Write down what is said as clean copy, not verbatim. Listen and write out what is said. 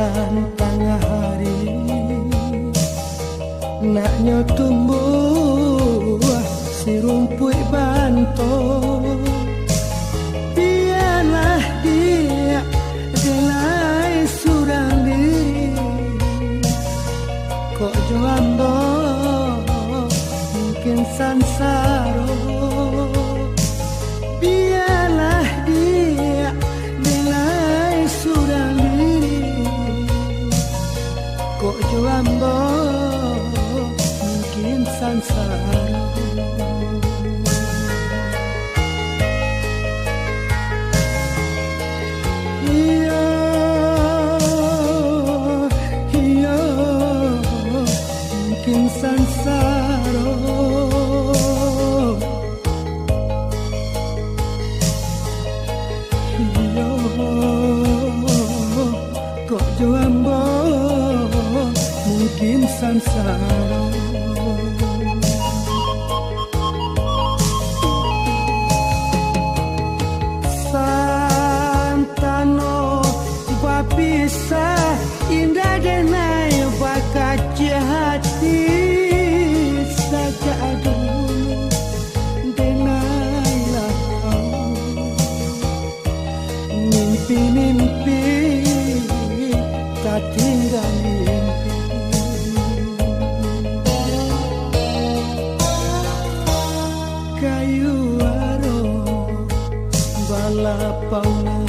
bulan tengah hari naknya tumbuh si rumput banto. Biarlah dia delai surang diri kok joambo mungkin sansaro. Biarlah dia delai surang diri kok joambo mungkin sansaro. Sansaro iyo kok joambo mungkin sansaro. Santano bapisa indah denai bakaca hati saja dulu denailah kau mimpi-mimpi tak tinggal mimpi. Kayu aro bala pauna